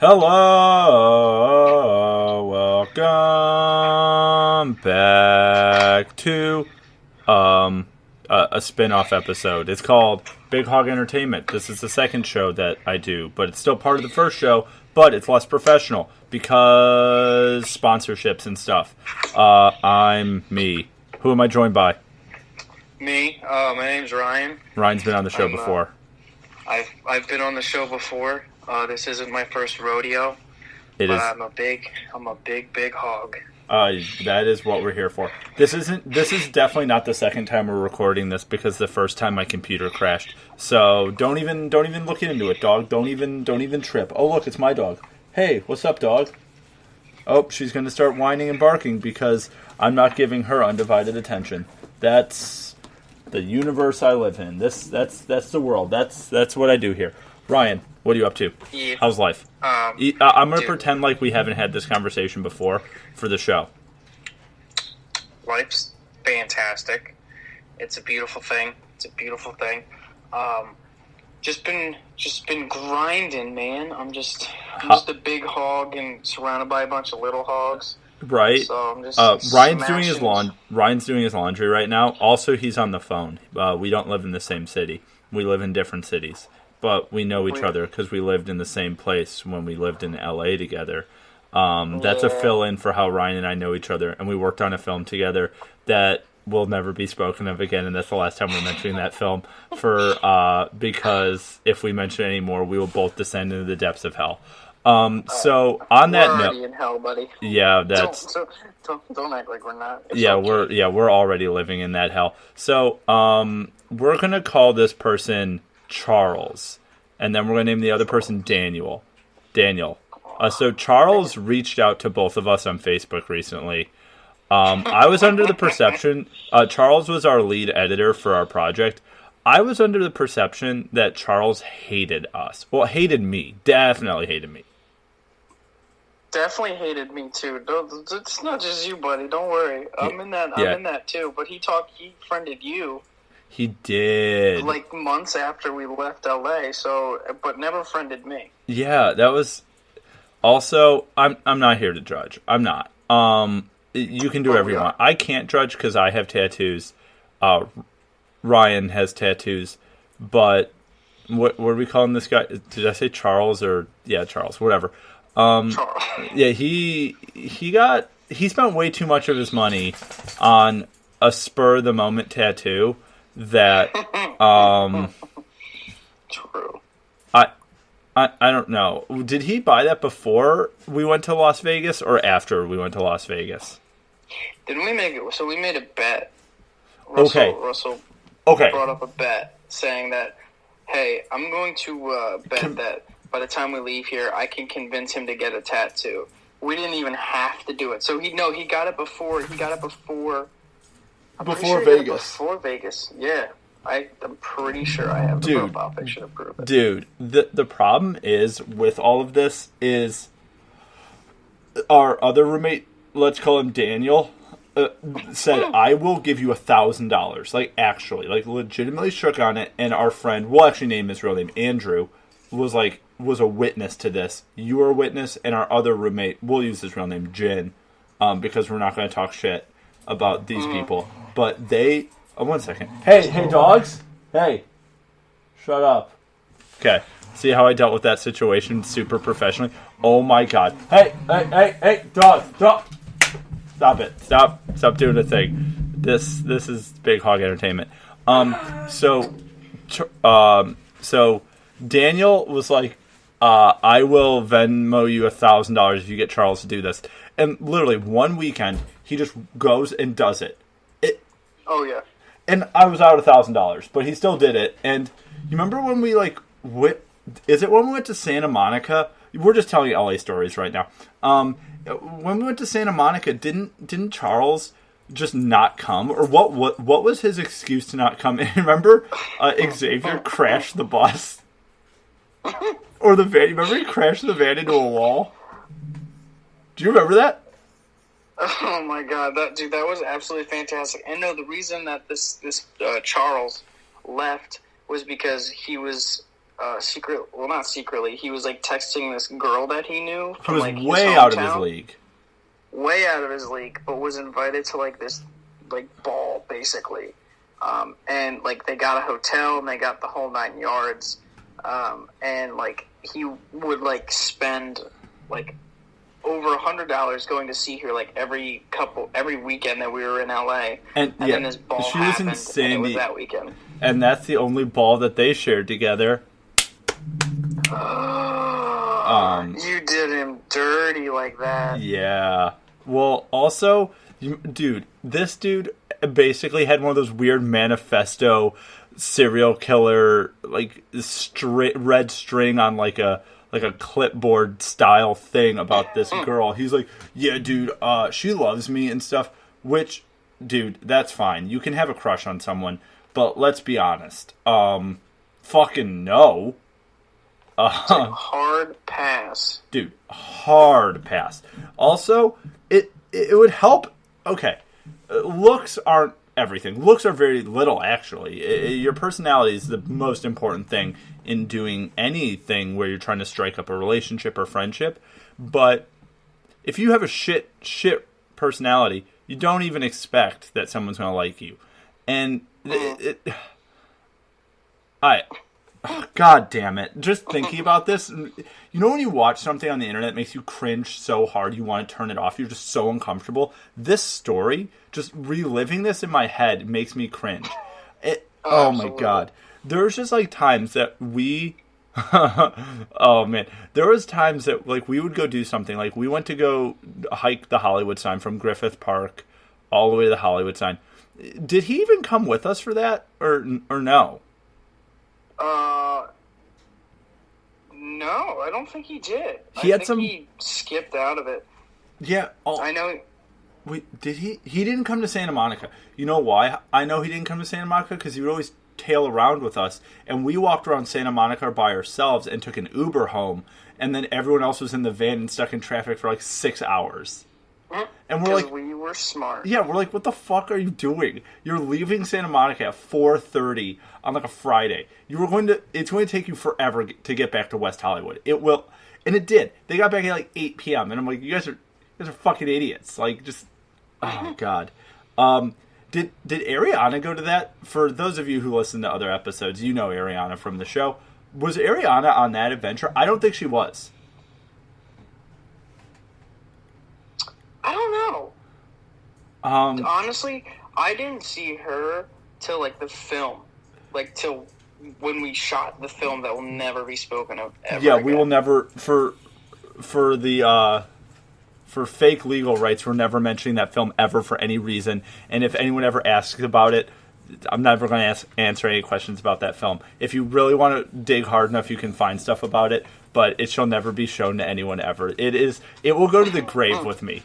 Hello, welcome back to a spin-off episode. It's called Big Hog Entertainment. This is the second show that I do, but it's still part of the first show, but it's less professional because sponsorships and stuff. I'm me. Who am I joined by? Me. My name's Ryan. Ryan's been on the show before. I've been on the show before. This isn't my first rodeo. It is. I'm a big hog. That is what we're here for. This is definitely not the second time we're recording this because the first time my computer crashed. So don't even look into it, dog. Don't even trip. Oh look, it's my dog. Hey, what's up, dog? Oh, she's gonna start whining and barking because I'm not giving her undivided attention. That's the universe I live in. That's the world. That's what I do here. Ryan, what are you up to? Yeah. How's life? I'm going to pretend like we haven't had this conversation before for the show. Life's fantastic. It's a beautiful thing. Just been grinding, man. I'm just a big hog and surrounded by a bunch of little hogs. Right. So I'm just Ryan's doing his laundry right now. Also, he's on the phone. We don't live in the same city. We live in different cities. But we know each other because we lived in the same place when we lived in LA together. That's a fill-in for how Ryan and I know each other. And we worked on a film together that will never be spoken of again. And that's the last time we're mentioning that film because if we mention it anymore, we will both descend into the depths of hell. So on that note, in hell, buddy. Yeah, that's don't act like we're not. We're already living in that hell. So we're gonna call this person Charles, and then we're going to name the other person Daniel. So Charles reached out to both of us on Facebook recently. I was under the perception, Charles was our lead editor for our project. I was under the perception that Charles hated us. Well, hated me. Definitely hated me. Definitely hated me too. It's not just you, buddy. Don't worry. I'm in that too. But he friended you. He did. Like months after we left LA, but never friended me. Yeah, that was also I'm not here to judge. I'm not. You can do whatever you want. I can't judge because I have tattoos. Ryan has tattoos, but what are we calling this guy? Did I say Charles or Charles, whatever. Charles. Yeah, he spent way too much of his money on a spur of the moment tattoo. That True. I don't know. Did he buy that before we went to Las Vegas or after we went to Las Vegas? Didn't we make it? So we made a bet. Russell brought up a bet saying that, hey, I'm going to bet that by the time we leave here, I can convince him to get a tattoo. We didn't even have to do it. So he got it before. Before Vegas. Before Vegas, yeah. I'm pretty sure I have the profile picture to prove it. Dude, the problem is with all of this is our other roommate, let's call him Daniel, said, I will give you $1,000. Like, actually, like, legitimately shook on it. And our friend, we'll actually name his real name, Andrew, was a witness to this. You were a witness, and our other roommate, we'll use his real name, Jin, because we're not going to talk shit about these people. But they... Oh, 1 second. Hey, dogs! Hey! Shut up. Okay. See how I dealt with that situation super professionally? Oh my god. Hey, dog! Stop it. Stop doing a thing. This is Big Hog Entertainment. So Daniel was like, I will Venmo you $1,000 if you get Charles to do this. And literally, one weekend, he just goes and does it. Oh, yeah. And I was out $1,000, but he still did it. And you remember when we, is it when we went to Santa Monica? We're just telling LA stories right now. When we went to Santa Monica, didn't Charles just not come? Or what was his excuse to not come? And remember Xavier crashed the bus? Or the van. Remember he crashed the van into a wall? Do you remember that? Oh my god, that was absolutely fantastic. And no, the reason that this Charles left was because he was not secretly. He was like texting this girl that he knew from was like his way hometown, out of his league. Way out of his league, but was invited to like this like ball basically, and like they got a hotel and they got the whole 9 yards, and like he would like spend like over $100 going to see her like every weekend that we were in LA, and then this ball she was happened, insane. and it was that weekend. And that's the only ball that they shared together. You did him dirty like that. Yeah. Well, also, this dude basically had one of those weird manifesto serial killer, like, red string on, like a clipboard style thing about this girl. He's like, yeah, dude, she loves me and stuff. Which, dude, that's fine. You can have a crush on someone. But let's be honest. Fucking no. It's a hard pass. Dude, hard pass. Also, it would help. Okay, looks aren't everything. Looks are very little, actually. Your personality is the most important thing in doing anything where you're trying to strike up a relationship or friendship. But if you have a shit personality, you don't even expect that someone's going to like you. And God damn it. Just thinking about this, you know when you watch something on the internet, it makes you cringe so hard you want to turn it off. You're just so uncomfortable. This story, just reliving this in my head, makes me cringe. Oh my God. There's just like times that we... oh man. There was times that like we would go do something. Like we went to go hike the Hollywood sign from Griffith Park all the way to the Hollywood sign. Did he even come with us for that, or no? No, I don't think he did. He skipped out of it. Yeah, I know. Wait, did he? He didn't come to Santa Monica. You know why? I know he didn't come to Santa Monica because he would always tail around with us, and we walked around Santa Monica by ourselves and took an Uber home, and then everyone else was in the van and stuck in traffic for like 6 hours. And we're like, we were smart. Yeah, we're like, what the fuck are you doing? You're leaving Santa Monica at 4:30 on like a Friday. It's going to take you forever to get back to West Hollywood. It will, and it did. They got back at like 8 p.m. and I'm like, you guys are fucking idiots. Like, just, oh God. Did Ariana go to that? For those of you who listen to other episodes, you know Ariana from the show. Was Ariana on that adventure? I don't think she was. I don't know. Honestly, I didn't see her till like the film, like till when we shot the film that will never be spoken of ever. Yeah, we will never for fake legal rights. We're never mentioning that film ever for any reason. And if anyone ever asks about it, I'm never going to answer any questions about that film. If you really want to dig hard enough, you can find stuff about it. But it shall never be shown to anyone ever. It will go to the grave with me.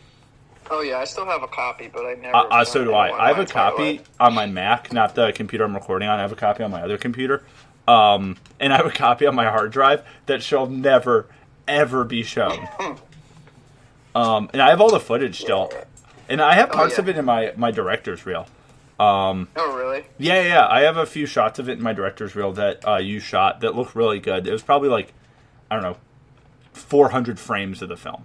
Oh yeah, I still have a copy, but I never. So do I. I have a copy on my Mac, not the computer I'm recording on. I have a copy on my other computer, and I have a copy on my hard drive that shall never, ever be shown. And I have all the footage still, and I have parts of it in my director's reel. Oh really? Yeah. I have a few shots of it in my director's reel that you shot that look really good. It was probably like, I don't know, 400 frames of the film.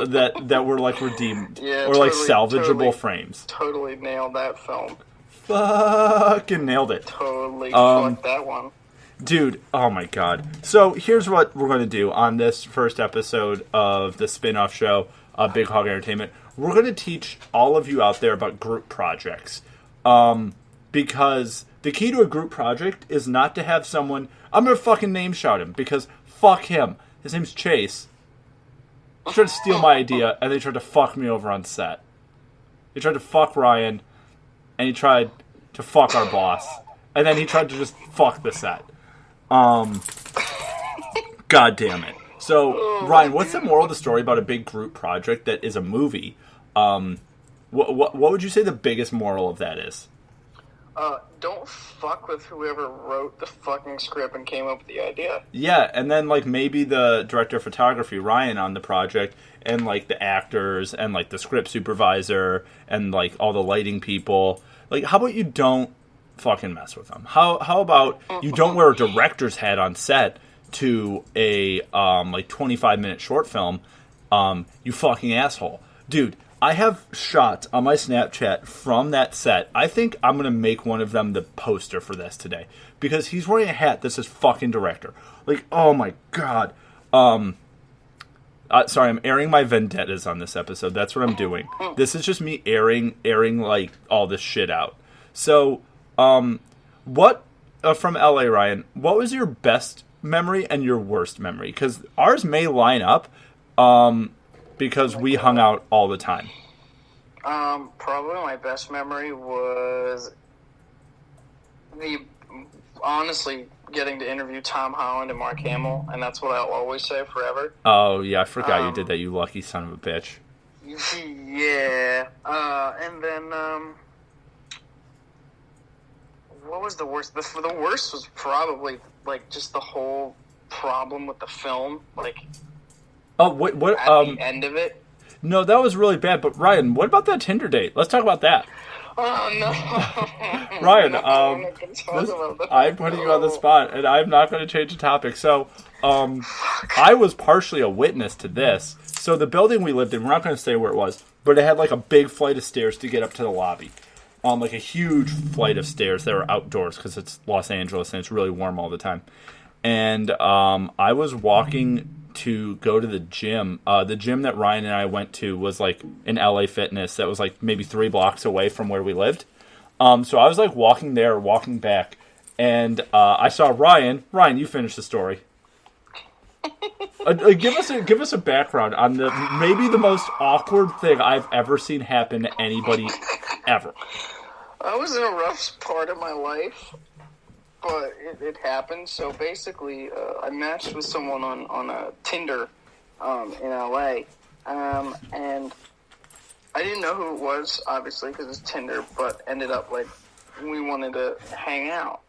that were like redeemed or like salvageable frames. Totally nailed that film. Fucking nailed it. Totally fucked that one. Dude, oh my God. So here's what we're going to do on this first episode of the spin-off show, Big Hog Entertainment. We're going to teach all of you out there about group projects. Because the key to a group project is not to have someone... I'm going to fucking name shout him because fuck him. His name's Chase. He tried to steal my idea, and they tried to fuck me over on set. He tried to fuck Ryan, and he tried to fuck our boss. And then he tried to just fuck the set. God damn it. So, Ryan, what's the moral of the story about a big group project that is a movie? What would you say the biggest moral of that is? Don't fuck with whoever wrote the fucking script and came up with the idea. Yeah, and then, like, maybe the director of photography, Ryan, on the project, and, like, the actors, and, like, the script supervisor, and, like, all the lighting people. Like, how about you don't fucking mess with them. How about you don't wear a director's hat on set to a 25-minute short film? You fucking asshole. Dude, I have shots on my Snapchat from that set. I think I'm going to make one of them the poster for this today. Because he's wearing a hat that says fucking director. Like, oh my god. Sorry, I'm airing my vendettas on this episode. That's what I'm doing. This is just me airing like all this shit out. So, what from LA, Ryan? What was your best memory and your worst memory? Because ours may line up, because we hung out all the time. Probably my best memory was honestly getting to interview Tom Holland and Mark Hamill, and that's what I'll always say forever. Oh, yeah, I forgot you did that, you lucky son of a bitch. Yeah. And then, what was the worst? The worst was probably, like, just the whole problem with the film, like, what at the end of it. No, that was really bad, but Ryan, what about that Tinder date? Let's talk about that. Oh, no. Ryan, I'm putting you on the spot, and I'm not going to change the topic. So, I was partially a witness to this. So the building we lived in, we're not going to say where it was, but it had like a big flight of stairs to get up to the lobby. Like a huge flight of stairs that were outdoors because it's Los Angeles and it's really warm all the time. And I was walking to go to the gym. The gym that Ryan and I went to was like an LA Fitness that was like maybe 3 blocks away from where we lived. So I was like walking there, walking back, and I saw Ryan. Ryan, you finish the story. Give us a background on maybe the most awkward thing I've ever seen happen to anybody ever. I was in a rough part of my life, but it happened. So basically, I matched with someone on a Tinder in LA, and I didn't know who it was, obviously, because it's Tinder, but ended up like we wanted to hang out.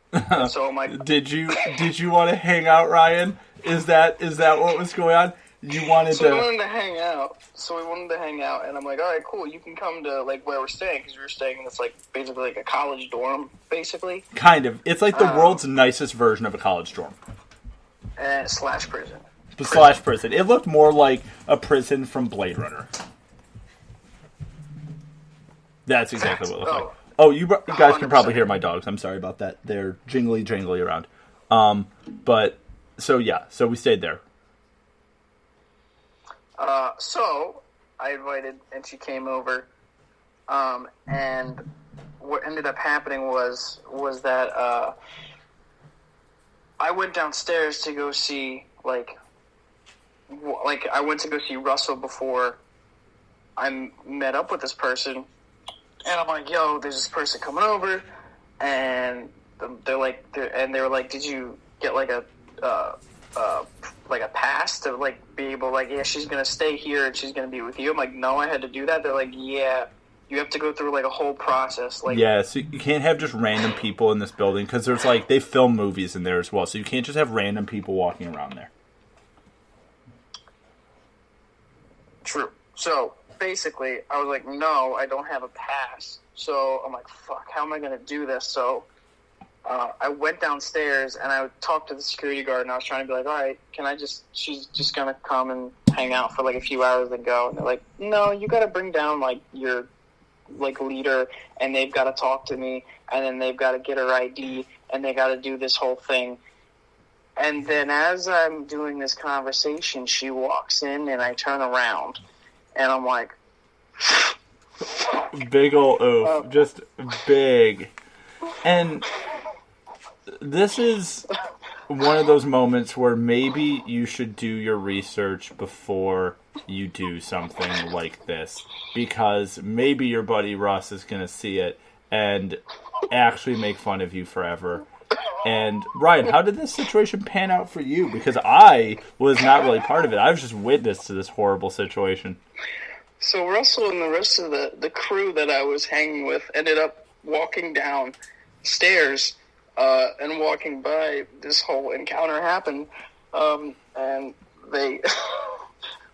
So I'm like, did you want to hang out, Ryan? Is that what was going on? You wanted to... we wanted to hang out. So we wanted to hang out, and I'm like, all right, cool. You can come to like where we're staying, because we were staying in this like basically like a college dorm, basically. Kind of. It's like the world's nicest version of a college dorm. Slash prison. Slash prison. It looked more like a prison from Blade Runner. That's exactly what it looked like. Oh, you guys can probably hear my dogs. I'm sorry about that. They're jingly around. But so we stayed there. So I invited, and she came over. And what ended up happening was that I went downstairs to go see like I went to go see Russell before I met up with this person. And I'm like, yo, there's this person coming over, and they were like, did you get like a pass to like be able like, yeah, she's gonna stay here and she's gonna be with you? I'm like, no, I had to do that. They're like, yeah, you have to go through like a whole process. Like, yeah, so you can't have just random people in this building because there's like they film movies in there as well, so you can't just have random people walking around there. True. So basically, I was like, no, I don't have a pass. So I'm like, fuck, how am I going to do this? So I went downstairs and I talked to the security guard, and I was trying to be like, all right, she's just going to come and hang out for like a few hours and go. And they're like, no, you got to bring down like your like leader, and they've got to talk to me, and then they've got to get her ID, and they got to do this whole thing. And then as I'm doing this conversation, she walks in and I turn around. And I'm like, big ol' oof, just big. And this is one of those moments where maybe you should do your research before you do something like this, because maybe your buddy Russ is going to see it and actually make fun of you forever. And Ryan, how did this situation pan out for you? Because I was not really part of it. I was just witness to this horrible situation. So Russell and the rest of the crew that I was hanging with ended up walking down stairs and walking by. This whole encounter happened, and they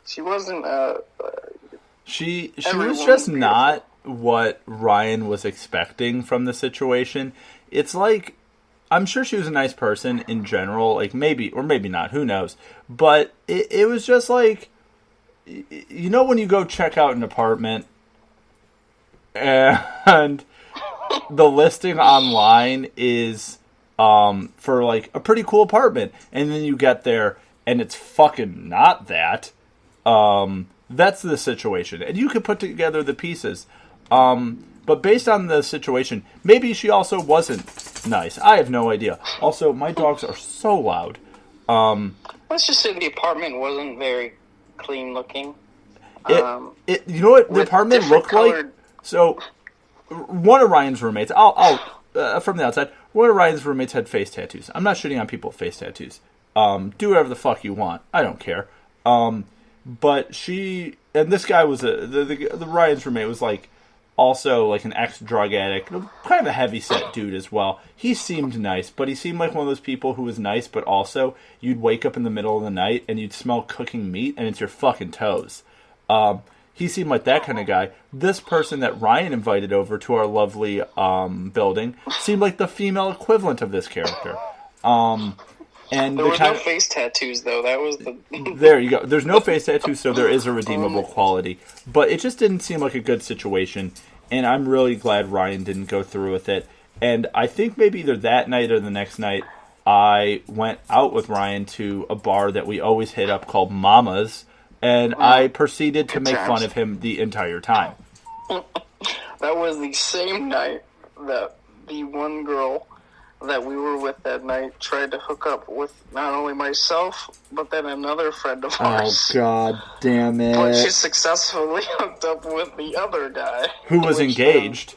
she wasn't she was just not what Ryan was expecting from the situation. it's like, I'm sure she was a nice person in general, like maybe, or maybe not, who knows. But it was just like, you know when you go check out an apartment and the listing online is for like a pretty cool apartment, and then you get there and it's fucking not that. That's the situation, and you could put together the pieces. But based on the situation, maybe she also wasn't nice. I have no idea. Also, my dogs are so loud. Let's just say the apartment wasn't very clean looking. You know what the apartment looked like? So, one of Ryan's roommates, I'll from the outside, one of Ryan's roommates had face tattoos. I'm not shitting on people with face tattoos. Do whatever the fuck you want. I don't care. But she, and this guy was the Ryan's roommate was like, also like an ex-drug addict, kind of a heavy-set dude as well. He seemed nice, but he seemed like one of those people who was nice, but also you'd wake up in the middle of the night and you'd smell cooking meat and it's your fucking toes. He seemed like that kind of guy. This person that Ryan invited over to our lovely building seemed like the female equivalent of this character. And there was no face tattoos, though. That was the... There you go. There's no face tattoos, so there is a redeemable quality. But it just didn't seem like a good situation, and I'm really glad Ryan didn't go through with it. And I think maybe either that night or the next night, I went out with Ryan to a bar that we always hit up called Mama's, and I proceeded to make fun of him the entire time. That was the same night that the one girl that we were with that night tried to hook up with not only myself, but then another friend of ours. Oh, god damn it. But she successfully hooked up with the other guy. Who was engaged.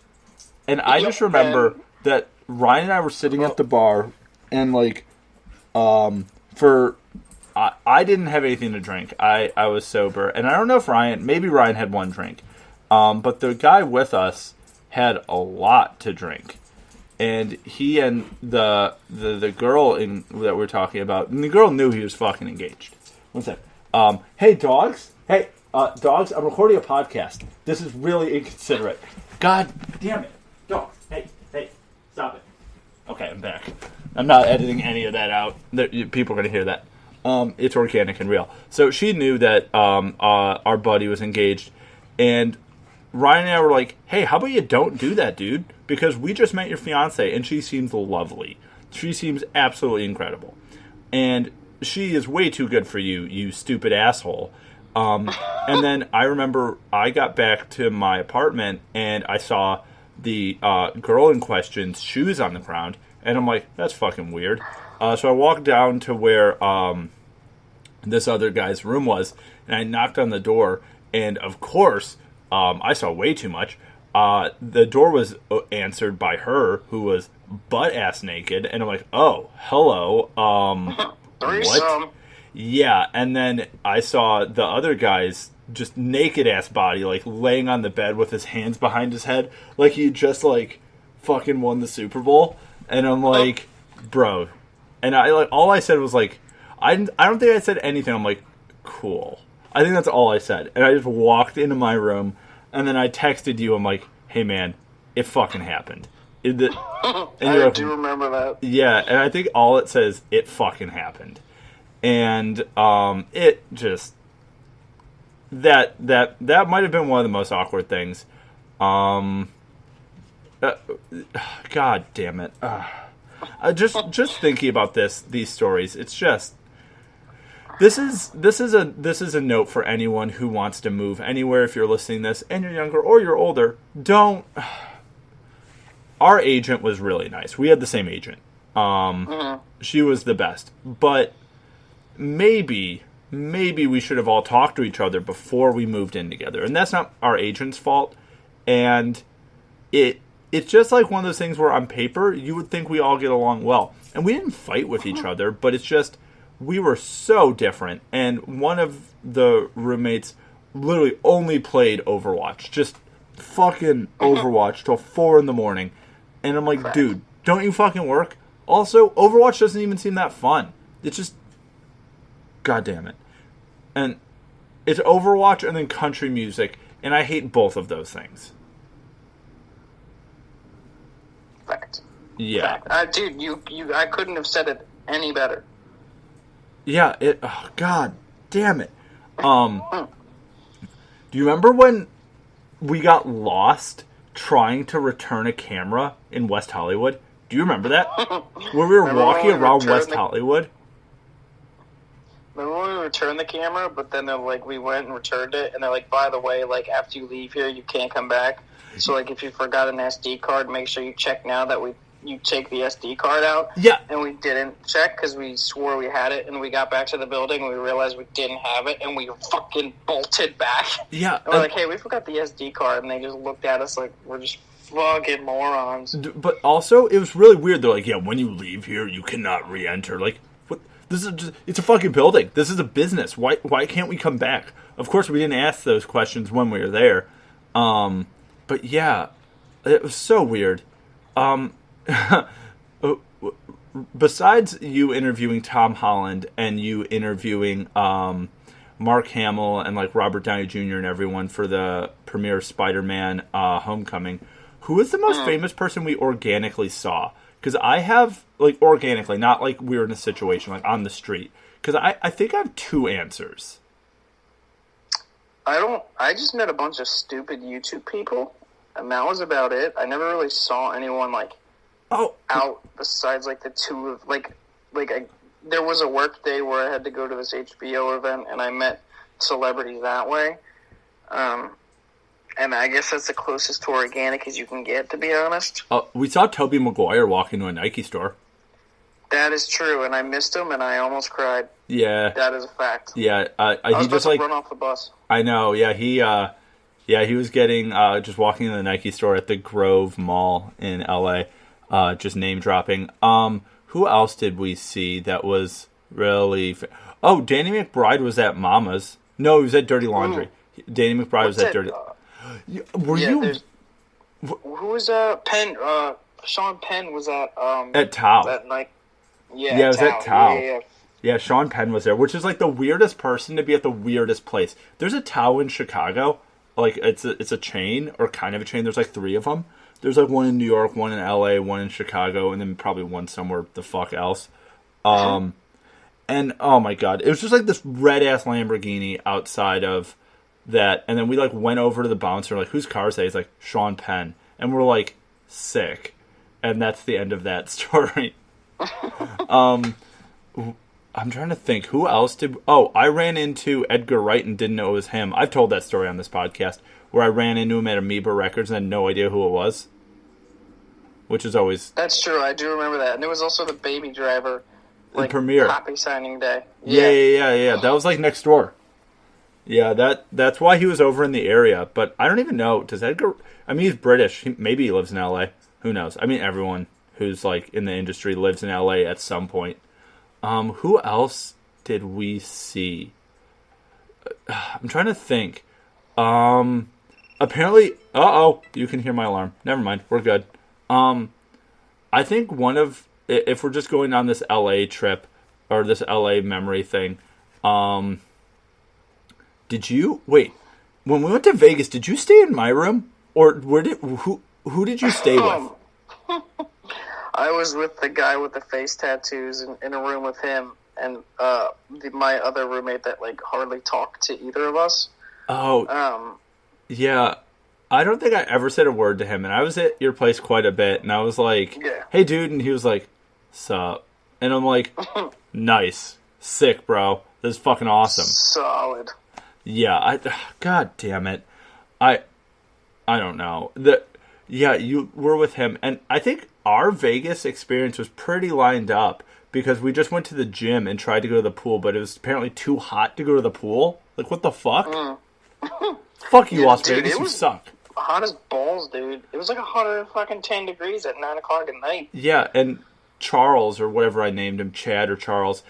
And I just remember that Ryan and I were sitting at the bar, and like, I didn't have anything to drink. I was sober. And I don't know if maybe Ryan had one drink. But the guy with us had a lot to drink. And he and the girl that we're talking about, and the girl knew he was fucking engaged. One sec. Hey, dogs. Hey, dogs, I'm recording a podcast. This is really inconsiderate. God damn it. Dogs. Hey, stop it. Okay, I'm back. I'm not editing any of that out. People are going to hear that. It's organic and real. So she knew that our buddy was engaged, and Ryan and I were like, hey, how about you don't do that, dude? Because we just met your fiance, and she seems lovely. She seems absolutely incredible. And she is way too good for you, you stupid asshole. And then I remember I got back to my apartment, and I saw the girl in question's shoes on the ground, and I'm like, that's fucking weird. So I walked down to where this other guy's room was, and I knocked on the door, and of course, I saw way too much. The door was answered by her, who was butt-ass naked, and I'm like, oh, hello, what? Yeah, and then I saw the other guy's just naked-ass body, like, laying on the bed with his hands behind his head, like he just, like, fucking won the Super Bowl, and I'm like, bro, and all I said was, like, I don't think I said anything. I'm like, cool. I think that's all I said. And I just walked into my room, and then I texted you. I'm like, hey, man, it fucking happened. I do remember that. Yeah, and I think all it says, it fucking happened. And it just... That might have been one of the most awkward things. God damn it. Just thinking about these stories, it's just... This is a note for anyone who wants to move anywhere. If you're listening to this and you're younger or you're older, don't. Our agent was really nice. We had the same agent. She was the best. But maybe we should have all talked to each other before we moved in together. And that's not our agent's fault. And it's just like one of those things where on paper you would think we all get along well. And we didn't fight with each other, but it's just... We were so different, and one of the roommates literally only played Overwatch. Just fucking Overwatch till 4 a.m. And I'm like, dude, don't you fucking work? Also, Overwatch doesn't even seem that fun. It's just... God damn it. And it's Overwatch and then country music, and I hate both of those things. Fact. Yeah. Fact. Dude, I couldn't have said it any better. Yeah, oh, God damn it. Do you remember when we got lost trying to return a camera in West Hollywood? Do you remember that? Where we were walking around West Hollywood? Remember when we returned the camera, but then we went and returned it, and they're like, by the way, after you leave here, you can't come back. So, if you forgot an SD card, make sure you check now that you take the SD card out. Yeah. And we didn't check because we swore we had it, and we got back to the building, and we realized we didn't have it, and we fucking bolted back. Yeah. And we're like, hey, we forgot the SD card, and they just looked at us like we're just fucking morons. But also, it was really weird. They're like, yeah, when you leave here, you cannot re-enter. Like, what? This is just, it's a fucking building. This is a business. Why can't we come back? Of course, we didn't ask those questions when we were there. But yeah, it was so weird. Besides you interviewing Tom Holland and you interviewing Mark Hamill and Robert Downey Jr. and everyone for the premiere of Spider-Man Homecoming, who is the most famous person we organically saw? Because I have, organically, not we were in a situation, on the street. Because I think I have two answers. I just met a bunch of stupid YouTube people, and that was about it. I never really saw anyone, out besides, the two of, there was a work day where I had to go to this HBO event, and I met celebrities that way. And I guess that's the closest to organic as you can get, to be honest. We saw Tobey Maguire walk into a Nike store. That is true, and I missed him, and I almost cried. Yeah. That is a fact. Yeah. I was about to run off the bus. I know, yeah, he was getting, just walking in the Nike store at the Grove Mall in LA, just name dropping. Who else did we see that was really... Danny McBride was at Mama's. No, he was at Dirty Laundry. Ooh. Danny McBride was at Dirty... Who was Penn? Sean Penn was at Tao. Yeah, it was at Tao. Yeah. Yeah, Sean Penn was there, which is the weirdest person to be at the weirdest place. There's a Tao in Chicago, it's a chain or kind of a chain. There's 3 of them. There's one in New York, one in LA, one in Chicago, and then probably one somewhere the fuck else. And oh my god, it was just this red ass Lamborghini outside of that, and then we went over to the bouncer, whose car is that? He's Sean Penn, and we're sick, and that's the end of that story. I'm trying to think who else did. I ran into Edgar Wright and didn't know it was him. I've told that story on this podcast where I ran into him at Amoeba Records and had no idea who it was, which is always... That's true. I do remember that, and there was also the Baby Driver premiere copy signing day. Yeah. That was next door. Yeah, that's why he was over in the area. But I don't even know. Does Edgar... I mean, he's British. Maybe he lives in LA. Who knows? I mean, everyone who's in the industry lives in LA at some point. Who else did we see? I'm trying to think. Apparently... you can hear my alarm. Never mind. We're good. I think one of... If we're just going on this LA trip, or this LA memory thing, did you... Wait. When we went to Vegas, did you stay in my room? Or who did you stay with? I was with the guy with the face tattoos in a room with him and my other roommate that hardly talked to either of us. Yeah. I don't think I ever said a word to him, and I was at your place quite a bit, and I was hey dude, and he was sup? And I'm nice. Sick, bro. This is fucking awesome. Solid. Yeah, God damn it. I don't know. You were with him, and I think our Vegas experience was pretty lined up because we just went to the gym and tried to go to the pool, but it was apparently too hot to go to the pool. What the fuck? Fuck you, Las Vegas. You suck. Hot as balls, dude. It was 110 degrees at 9 o'clock at night. Yeah, and Charles, or whatever I named him, Chad or Charles,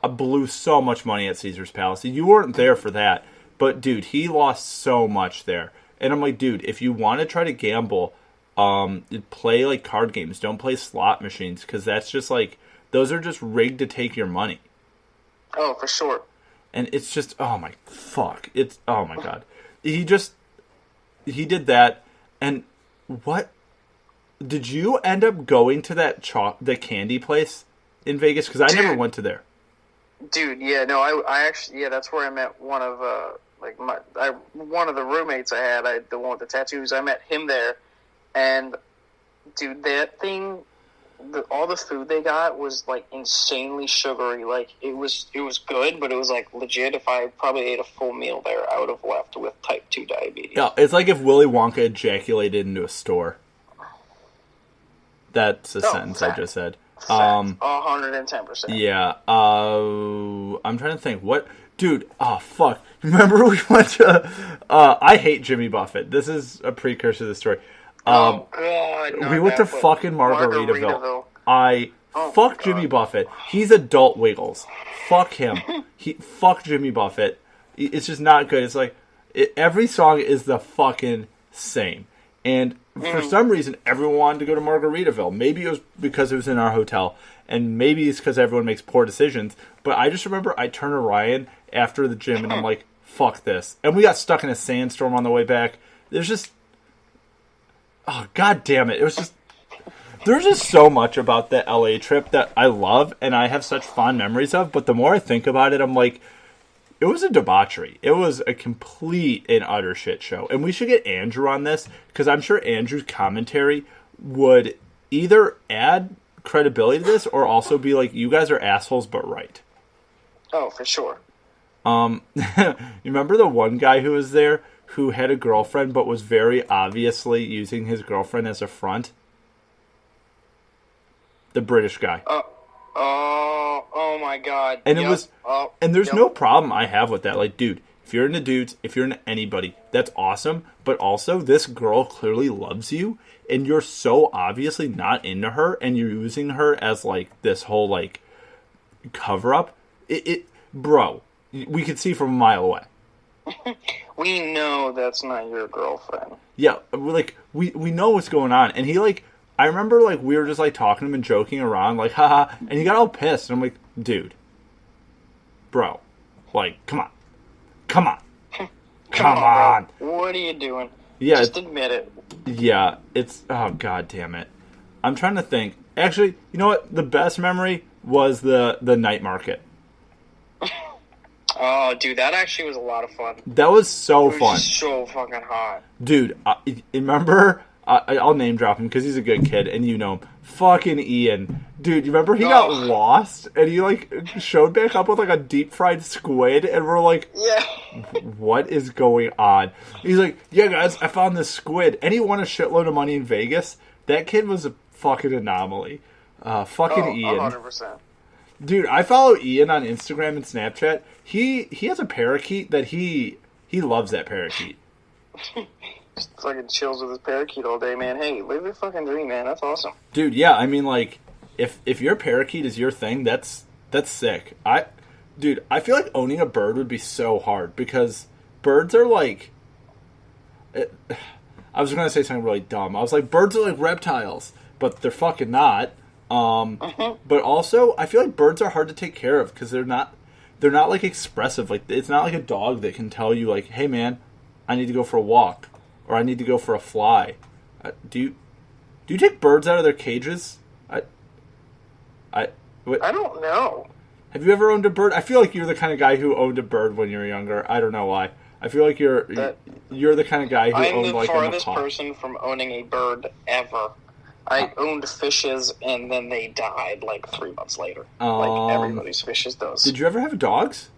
blew so much money at Caesar's Palace. You weren't there for that, but dude, he lost so much there. And I'm dude, if you want to try to gamble, play card games. Don't play slot machines, because that's just those are just rigged to take your money. Oh, for sure. And it's just, oh my fuck. It's, oh my god. He did that, and what Did you end up going to the candy place in Vegas? Because I never went to there. Dude, yeah, no, I actually, yeah, that's where I met one of one of the roommates I had, the one with the tattoos. I met him there, and dude, that thing, all the food they got was like insanely sugary. Like it was good, but it was like legit. If I probably ate a full meal there, I would have left with type 2 diabetes. Yeah, it's like if Willy Wonka ejaculated into a store. That's a sentence I just said. 110%. Yeah. I'm trying to think. What, dude? Oh fuck! Remember we went to? I hate Jimmy Buffett. This is a precursor to the story. Oh god! We went to fucking Margaritaville. Fuck Jimmy Buffett. He's adult Wiggles. Fuck him. Fuck Jimmy Buffett. It's just not good. It's like every song is the fucking same. And for some reason, everyone wanted to go to Margaritaville. Maybe it was because it was in our hotel, and maybe it's because everyone makes poor decisions. But I just remember I turned to Ryan after the gym, and I'm like, fuck this. And we got stuck in a sandstorm on the way back. There's just... Oh, god damn it. It was just... There's just so much about that LA trip that I love, and I have such fond memories of. But the more I think about it, I'm like... It was a debauchery. It was a complete and utter shit show. And we should get Andrew on this, because I'm sure Andrew's commentary would either add credibility to this or also be like, you guys are assholes, but right. Oh, for sure. You remember the one guy who was there who had a girlfriend but was very obviously using his girlfriend as a front? The British guy. Oh my god. And and there's no problem I have with that. Like, dude, if you're into dudes, if you're into anybody, that's awesome. But also, this girl clearly loves you, and you're so obviously not into her, and you're using her as, like, this whole, like, cover-up. Bro, we could see from a mile away. We know that's not your girlfriend. Yeah, like, we know what's going on. And he, like... I remember, like, we were just, like, talking to him and joking around, like, haha, and he got all pissed, and I'm like, dude, bro, like, come on. Come on. Bro. What are you doing? Yeah. Just admit it. Yeah, it's, oh, god damn it. I'm trying to think. Actually, you know what? The best memory was the night market. Oh, dude, that actually was a lot of fun. That was so fun. It was so fucking hot. Dude, remember... I'll name drop him because he's a good kid, and you know him. Fucking Ian. Dude, you remember he got lost, and he, like, showed back up with, like, a deep-fried squid, and we're like, yeah. What is going on? He's like, yeah, guys, I found this squid, and he won a shitload of money in Vegas. That kid was a fucking anomaly. Fucking Ian. 100%. Dude, I follow Ian on Instagram and Snapchat. He has a parakeet that he loves that parakeet. Just fucking chills with his parakeet all day, man. Hey, live your fucking dream, man. That's awesome. Dude, yeah, I mean, like, if your parakeet is your thing, that's sick. I feel like owning a bird would be so hard because birds are like... I was going to say something really dumb. I was like, birds are like reptiles, but they're fucking not. But also, I feel like birds are hard to take care of because they're not like expressive. Like, it's not like a dog that can tell you, like, hey, man, I need to go for a walk. Or I need to go for a fly. Do you take birds out of their cages? I don't know. Have you ever owned a bird? I feel like you're the kind of guy who owned a bird when you were younger. I don't know why. I feel like you're the kind of guy who owned like a macaw. I'm the farthest person from owning a bird ever. I owned fishes, and then they died like 3 months later. Like everybody's fishes does. Did you ever have dogs?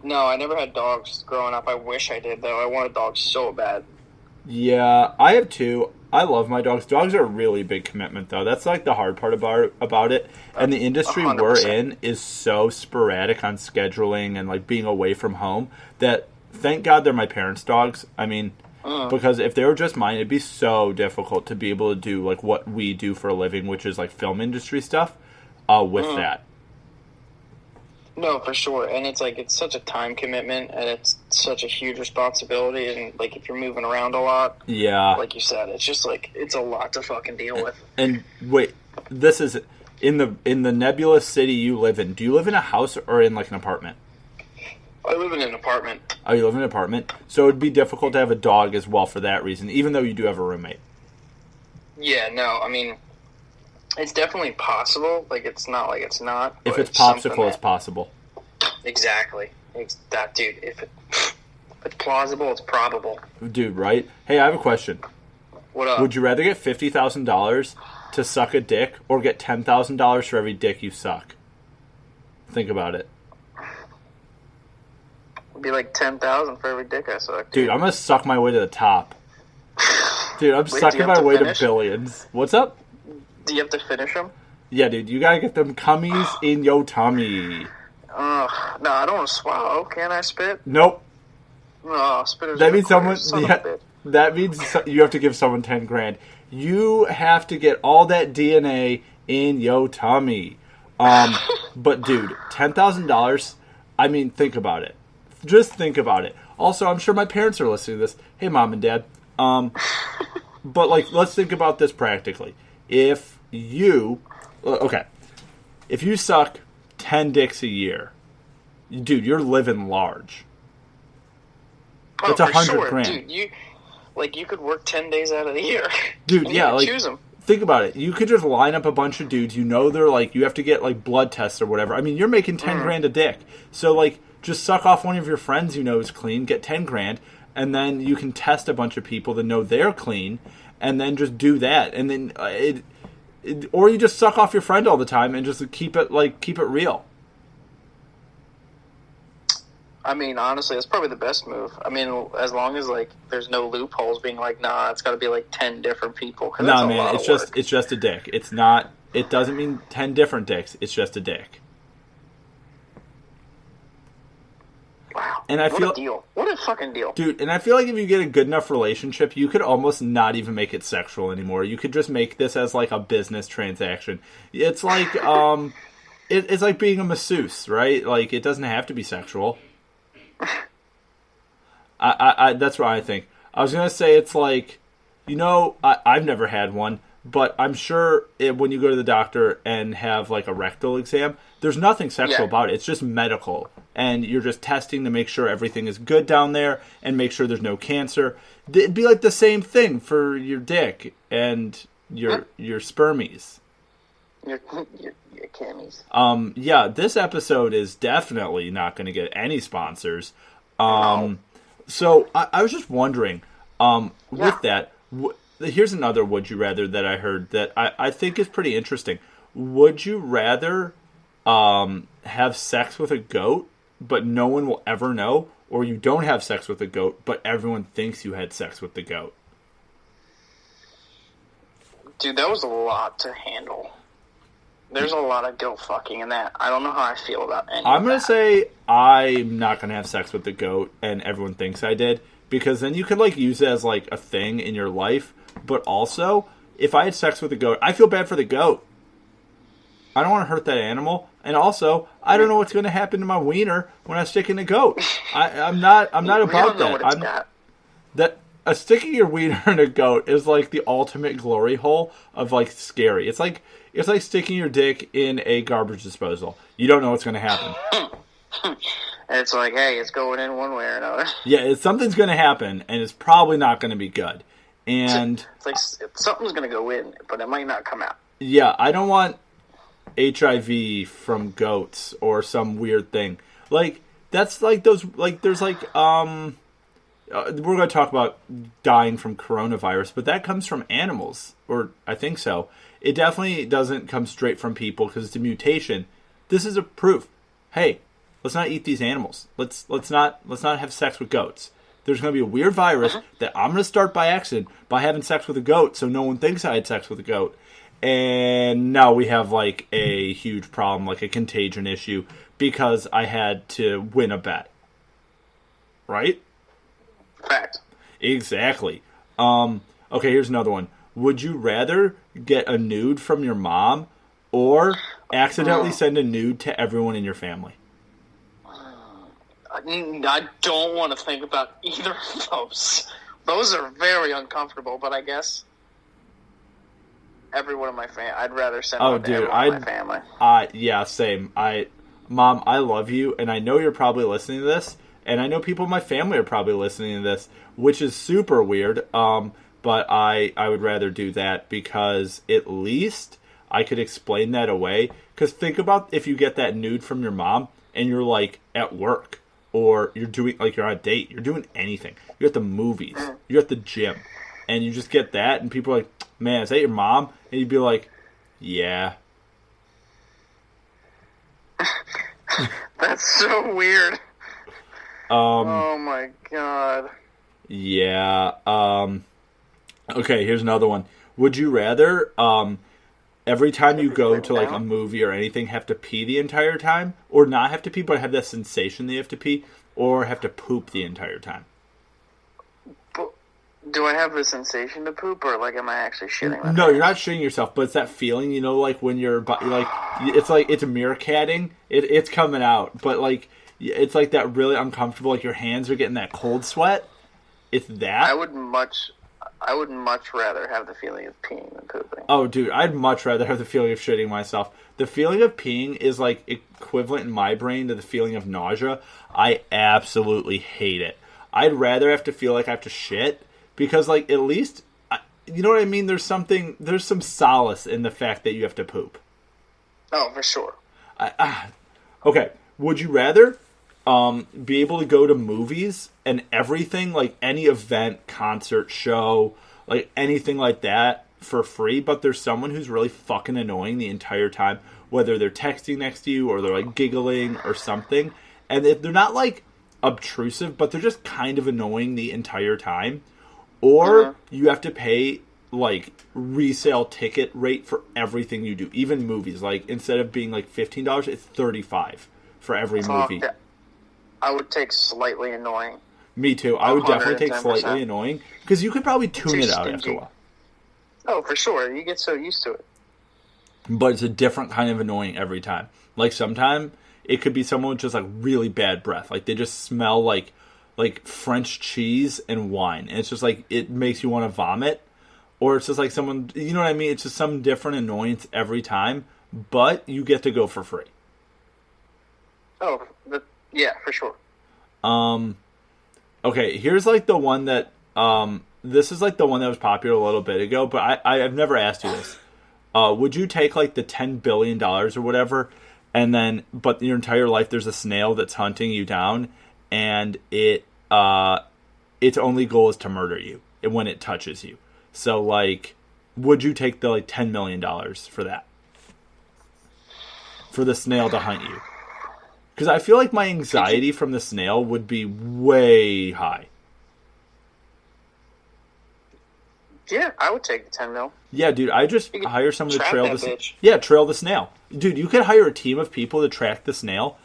No, I never had dogs growing up. I wish I did, though. I wanted dogs so bad. Yeah, I have two. I love my dogs. Dogs are a really big commitment, though. That's, like, the hard part about it. And the industry 100%. We're in is so sporadic on scheduling and, like, being away from home that, thank God they're my parents' dogs. I mean, because if they were just mine, it'd be so difficult to be able to do, like, what we do for a living, which is, like, film industry stuff, with that. No, for sure. And it's like, it's such a time commitment and it's such a huge responsibility. And like, if you're moving around a lot, yeah, like you said, it's just like, it's a lot to fucking deal with. And wait, this is in the nebulous city you live in. Do you live in a house or in like an apartment? I live in an apartment. Oh, you live in an apartment? So it would be difficult to have a dog as well for that reason, even though you do have a roommate. Yeah, no, I mean, it's definitely possible. Like, it's not like it's not. If it's popsicle, it's possible. Exactly. Dude, if it's plausible, it's probable. Dude, right? Hey, I have a question. What up? Would you rather get $50,000 to suck a dick or get $10,000 for every dick you suck? Think about it. It'd be like 10,000 for every dick I suck. Dude, I'm gonna suck my way to the top. Dude, I'm sucking my way to billions. What's up? Do you have to finish them? Yeah, dude, you gotta get them cummies in your tummy. No, I don't want to swallow. Can I spit? Nope. No, spitters. That means that means you have to give someone $10,000. You have to get all that DNA in your tummy. But dude, $10,000. I mean, think about it. Just think about it. Also, I'm sure my parents are listening to this. Hey, Mom and Dad. But like, let's think about this practically. If you suck 10 dicks a year, dude, you're living large. That's $100,000. Dude, you could work 10 days out of the year. Dude, yeah, like, choose them. Think about it. You could just line up a bunch of dudes. You know they're like, you have to get like blood tests or whatever. I mean, you're making $10,000 a dick. So like, just suck off one of your friends you know is clean, get $10,000, and then you can test a bunch of people that know they're clean, and then just do that. And then or you just suck off your friend all the time and just keep it real. I mean, honestly, that's probably the best move. I mean, as long as like there's no loopholes being like, nah, it's got to be like 10 different people. Nah, man, it's just a dick. It's not. It doesn't mean 10 different dicks. It's just a dick. Wow. And what a deal. What a fucking deal. Dude, and I feel like if you get a good enough relationship, you could almost not even make it sexual anymore. You could just make this as like a business transaction. It's like it's like being a masseuse, right? Like, it doesn't have to be sexual. I that's what I think. I was gonna say it's like, I've never had one, but I'm sure when you go to the doctor and have like a rectal exam, there's nothing sexual about it. It's just medical, and you're just testing to make sure everything is good down there and make sure there's no cancer. It'd be like the same thing for your dick and your spermies. Your cammies. Yeah, this episode is definitely not going to get any sponsors. So I was just wondering, with that, here's another would you rather that I heard that I think is pretty interesting. Would you rather have sex with a goat, but no one will ever know, or you don't have sex with a goat, but everyone thinks you had sex with the goat? Dude, that was a lot to handle. There's a lot of goat fucking in that. I don't know how I feel about any I'm going to say I'm not going to have sex with the goat and everyone thinks I did, because then you could like use it as like a thing in your life. But also, if I had sex with a goat, I feel bad for the goat. I don't want to hurt that animal. And also, I don't know what's going to happen to my wiener when I stick in a goat. I'm not about that. Sticking your wiener in a goat is like the ultimate glory hole of like scary. It's like sticking your dick in a garbage disposal. You don't know what's going to happen. And it's like, hey, it's going in one way or another. Yeah, something's going to happen, and it's probably not going to be good. And it's like something's going to go in, but it might not come out. Yeah, I don't want HIV from goats or some weird thing. Like, that's like those, like, there's like, we're going to talk about dying from coronavirus, but that comes from animals, or I think so. It definitely doesn't come straight from people because it's a mutation. This is a proof. Hey, let's not eat these animals. Let's not have sex with goats. There's going to be a weird virus that I'm going to start by accident by having sex with a goat, so no one thinks I had sex with a goat. And now we have like a huge problem, like a contagion issue, because I had to win a bet. Right? Fact. Exactly. Okay, here's another one. Would you rather get a nude from your mom or accidentally send a nude to everyone in your family? I don't want to think about either of those. Those are very uncomfortable, but I guess everyone in my family, I'd rather send one to everyone in my family. Yeah, same. Mom, I love you, and I know you're probably listening to this, and I know people in my family are probably listening to this, which is super weird, but I would rather do that because at least I could explain that away. Because think about if you get that nude from your mom, and you're, like, at work, or you're doing, like, you're on a date, you're doing anything. You're at the movies, you're at the gym, and you just get that, and people are like, man, is that your mom? And you'd be like, yeah. That's so weird. Oh my god. Yeah. Okay, here's another one. Would you rather, every time you go to, like, a movie or anything, have to pee the entire time? Or not have to pee, but have that sensation that you have to pee? Or have to poop the entire time? Do I have the sensation to poop, or, like, am I actually shitting myself? No, you're not shitting yourself, but it's that feeling, you know, like, when you're like, it's meerkatting. It's coming out, but, like, it's, like, that really uncomfortable, like, your hands are getting that cold sweat. It's that. I would much rather have the feeling of peeing than pooping. Oh, dude, I'd much rather have the feeling of shitting myself. The feeling of peeing is, like, equivalent in my brain to the feeling of nausea. I absolutely hate it. I'd rather have to feel like I have to shit, because, like, at least, you know what I mean? There's some solace in the fact that you have to poop. Oh, for sure. Okay, would you rather be able to go to movies and everything, like any event, concert, show, like anything like that for free, but there's someone who's really fucking annoying the entire time, whether they're texting next to you or they're, like, giggling or something, and they're not, like, obtrusive, but they're just kind of annoying the entire time? Or you have to pay, like, resale ticket rate for everything you do, even movies. Like, instead of being, like, $15, it's $35 for every movie. I would take slightly annoying. Me too. I would definitely take slightly annoying, because you could probably tune it out after a while. Oh, for sure. You get so used to it. But it's a different kind of annoying every time. Like, sometimes it could be someone with just, like, really bad breath. Like, they just smell like French cheese and wine. And it's just, like, it makes you want to vomit. Or it's just, like, someone, you know what I mean? It's just some different annoyance every time. But you get to go for free. Oh, yeah, for sure. Okay, here's, like, the one that, this is, like, the one that was popular a little bit ago, but I've never asked you this. Would you take, like, the $10 billion or whatever, and then, but your entire life there's a snail that's hunting you down, and its only goal is to murder you when it touches you. So, like, would you take the, like, $10 million for that? For the snail to hunt you? Because I feel like my anxiety from the snail would be way high. Yeah, I would take the 10 mil. Yeah, dude, I just hire someone to trail trail the snail. Dude, you could hire a team of people to track the snail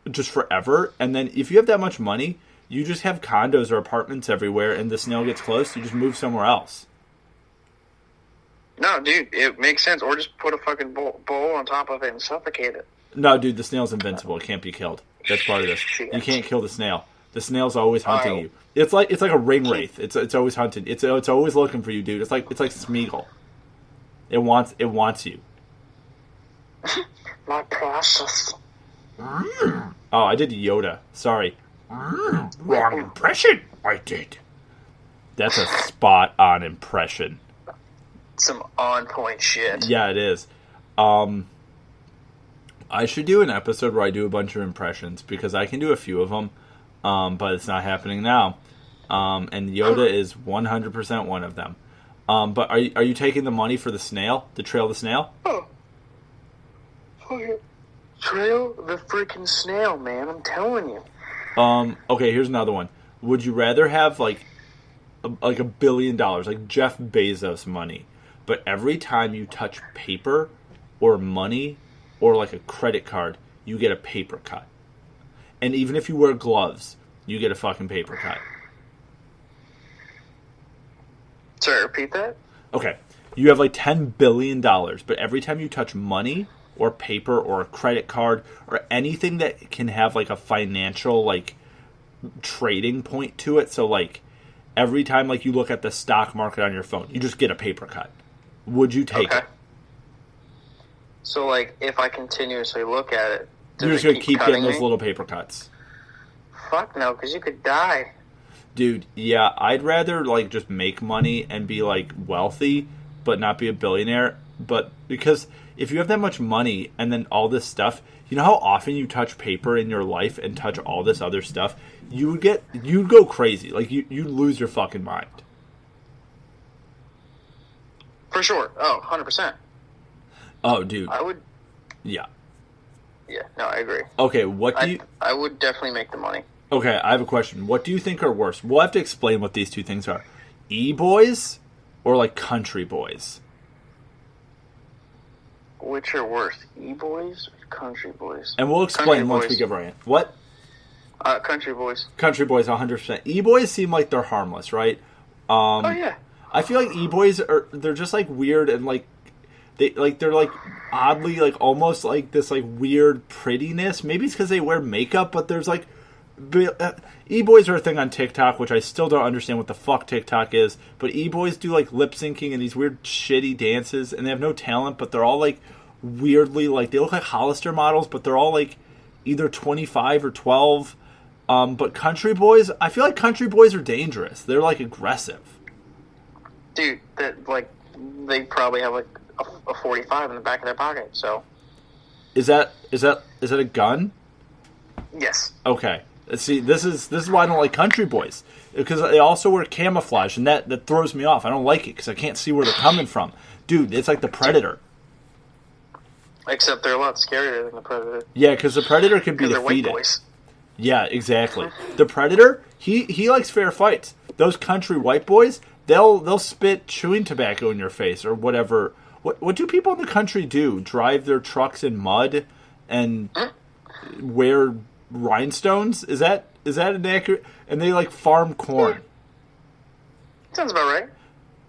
just forever, and then if you have that much money, you just have condos or apartments everywhere, and the snail gets close, you just move somewhere else. No, dude, it makes sense. Or just put a fucking bowl on top of it and suffocate it. No, dude, the snail's invincible. It can't be killed. That's part of this. You can't kill the snail. The snail's always hunting you. It's like a ring wraith. It's always hunting. It's always looking for you, dude. It's like Smeagol. It wants you. My precious. Oh, I did Yoda. Sorry. Wrong impression. I did. That's a spot on impression. Some on point shit. Yeah, it is. I should do an episode where I do a bunch of impressions, because I can do a few of them, but it's not happening now. And Yoda is 100% one of them. But are you taking the money for the snail, to trail the snail? Oh. Trail the freaking snail, man. I'm telling you. Okay, here's another one. Would you rather have, like $1 billion, like Jeff Bezos money, but every time you touch paper or money or, like, a credit card, you get a paper cut? And even if you wear gloves, you get a fucking paper cut. Sorry, repeat that? Okay, you have, like, $10 billion, but every time you touch money or paper or a credit card or anything that can have, like, a financial, like, trading point to it, so, like, every time, like, you look at the stock market on your phone, you just get a paper cut. Would you take it? So, like, if I continuously look at it, You're just gonna keep getting those little paper cuts. Fuck no, because you could die. Dude, yeah, I'd rather like just make money and be like wealthy, but not be a billionaire. But because if you have that much money and then all this stuff, you know how often you touch paper in your life and touch all this other stuff, you'd go crazy. Like you'd lose your fucking mind. For sure. Oh, 100%. Oh, dude. I would. Yeah. Yeah. No, I agree. Okay, what do you? I would definitely make the money. Okay, I have a question. What do you think are worse? We'll have to explain what these two things are. E-boys or like country boys? Which are worse, e-boys or country boys? And we'll explain once we give our answer. What? Country boys. Country boys, 100%. E-boys seem like they're harmless, right? Oh yeah. I feel like e-boys they're just like weird and like they're like oddly like almost like this like weird prettiness. Maybe it's because they wear makeup, but there's like e-boys are a thing on TikTok, which I still don't understand what the fuck TikTok is. But e-boys do like lip syncing and these weird shitty dances, and they have no talent, but they're all like weirdly like they look like Hollister models, but they're all like either 25 or 12. But country boys, I feel like country boys are dangerous. They're like aggressive. Dude, that like they probably have like a 45 in the back of their pocket. So is that a gun? Yes. Okay. See, this is why I don't like country boys, because they also wear camouflage, and that throws me off. I don't like it because I can't see where they're coming from. Dude, it's like the Predator. Except they're a lot scarier than the Predator. Yeah, because the Predator can be defeated. They're white boys. Yeah, exactly. The Predator, he likes fair fights. Those country white boys, they'll spit chewing tobacco in your face or whatever. What do people in the country do? Drive their trucks in mud and wear rhinestones? Is that inaccurate? And they like farm corn. Sounds about right.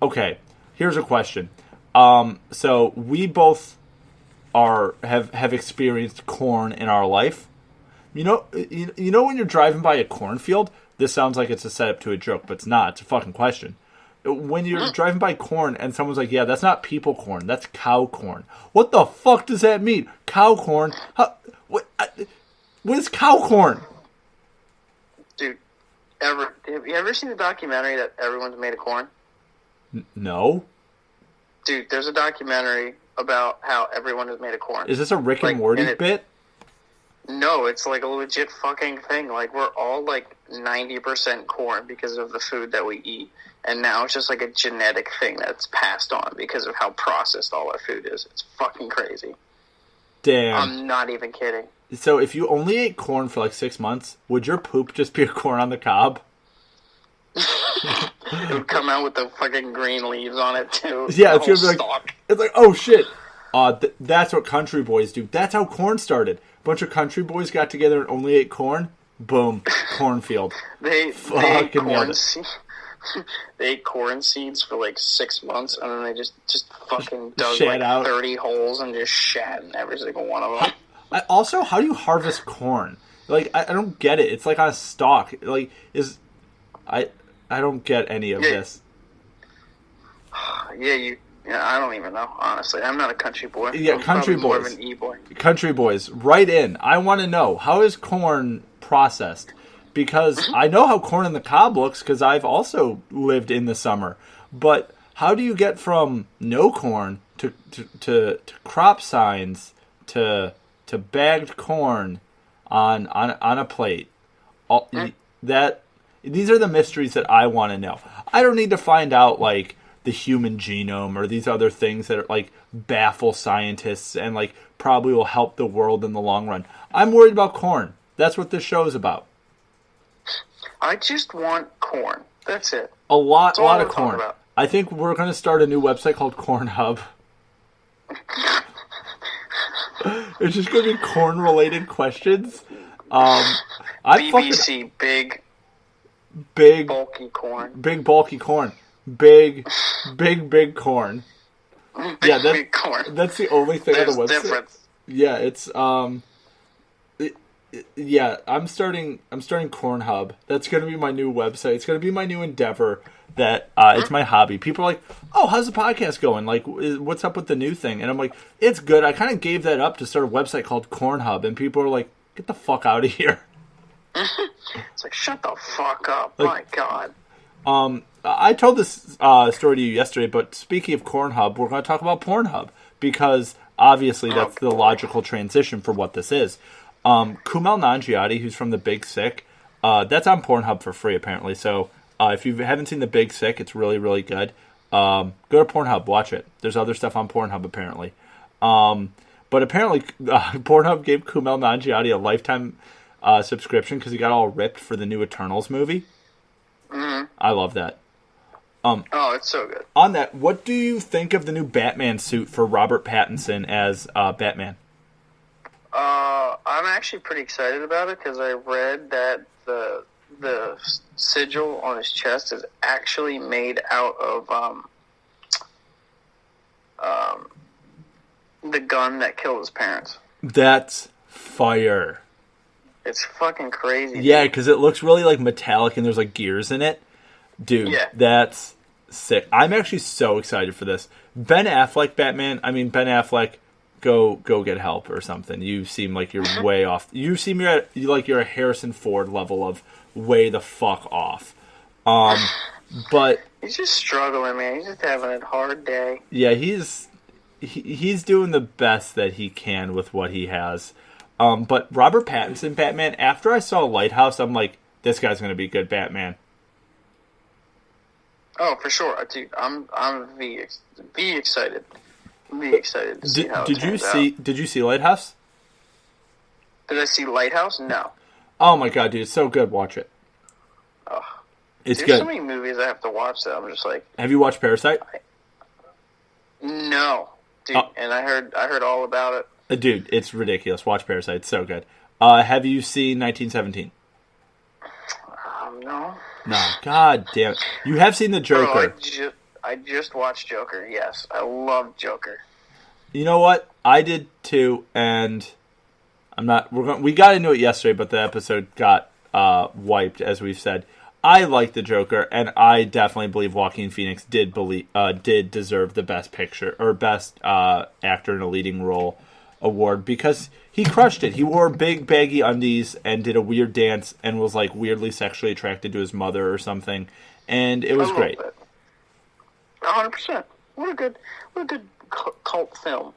Okay, here's a question. So we both have experienced corn in our life. You know when you're driving by a cornfield, this sounds like it's a setup to a joke, but it's not. It's a fucking question. When you're driving by corn and someone's like, yeah, that's not people corn, that's cow corn. What the fuck does that mean? Cow corn? What is cow corn? Dude, have you ever seen the documentary that Everyone's Made of Corn? No. Dude, there's a documentary about how everyone is made of corn. Is this a Rick and Morty bit? No, it's like a legit fucking thing. Like, we're all like 90% corn because of the food that we eat. And now it's just like a genetic thing that's passed on because of how processed all our food is. It's fucking crazy. Damn. I'm not even kidding. So if you only ate corn for like 6 months, would your poop just be a corn on the cob? It would come out with the fucking green leaves on it too. Yeah, it's gonna be like, it's like, oh shit. That's what country boys do. That's how corn started. A bunch of country boys got together and only ate corn. Boom, cornfield. They ate corn they ate corn seeds for like 6 months, and then they just fucking dug like out 30 holes and just shat in every single one of them. Also, how do you harvest corn? Like, I don't get it. It's like on a stalk. Like, I don't get any of this. Yeah, I don't even know, honestly. I'm not a country boy. Yeah, I'm country boys. More of an e-boy. Country boys, write in. I want to know, how is corn processed? Because I know how corn in the cob looks, because I've also lived in the summer. But how do you get from no corn to crop signs to bagged corn on a plate? These are the mysteries that I want to know. I don't need to find out like the human genome or these other things that are like baffle scientists and like probably will help the world in the long run. I'm worried about corn. That's what this show is about. I just want corn. That's it. A lot of corn. I think we're going to start a new website called Corn Hub. It's just going to be corn-related questions. BBC big bulky corn. Big bulky corn. Big corn. Big corn. That's the only thing on the website. Difference. Yeah, it's Yeah, I'm starting Cornhub. That's going to be my new website. It's going to be my new endeavor. That it's my hobby. People are like, "Oh, how's the podcast going? Like, what's up with the new thing?" And I'm like, "It's good." I kind of gave that up to start a website called Cornhub, and people are like, "Get the fuck out of here!" It's like, shut the fuck up! Like, my God. I told this story to you yesterday, but speaking of Cornhub, we're going to talk about Pornhub because obviously that's the logical transition for what this is. Kumail Nanjiani, who's from The Big Sick, that's on Pornhub for free apparently. So. If you haven't seen The Big Sick, it's really, really good. Go to Pornhub, watch it. There's other stuff on Pornhub, apparently. But apparently, Pornhub gave Kumail Nanjiani a lifetime subscription because he got all ripped for the new Eternals movie. Mm-hmm. I love that. It's so good. On that, what do you think of the new Batman suit for Robert Pattinson as Batman? I'm actually pretty excited about it because I read that the sigil on his chest is actually made out of the gun that killed his parents. That's fire. It's fucking crazy. Yeah, because it looks really like metallic and there's like gears in it. Dude, That's sick. I'm actually so excited for this. Ben Affleck Batman, Ben Affleck, go get help or something. You seem like you're way off. You seem like you're a Harrison Ford level of way the fuck off. But he's just struggling, man. He's just having a hard day. Yeah, he's doing the best that he can with what he has. But Robert Pattinson Batman, after I saw Lighthouse, I'm like, this guy's going to be good Batman. Oh, for sure, dude. I'm excited. Be excited to see how it turns out. Did you see Lighthouse? Did I see Lighthouse? No. Oh my god, dude, it's so good. Watch it. Oh, it's good. There's so many movies I have to watch that I'm just like. Have you watched Parasite? No, dude. And I heard all about it. Dude, it's ridiculous. Watch Parasite. It's so good. Have you seen 1917? No. No, god damn it. You have seen The Joker. Bro, I just watched Joker, yes. I love Joker. You know what? I did too, and we got into it yesterday, but the episode got wiped, as we've said. I like The Joker, and I definitely believe Joaquin Phoenix did deserve the Best Picture, or Best Actor in a Leading Role award, because he crushed it. He wore big, baggy undies and did a weird dance and was, like, weirdly sexually attracted to his mother or something, and it was great. 100%. What a good cult film.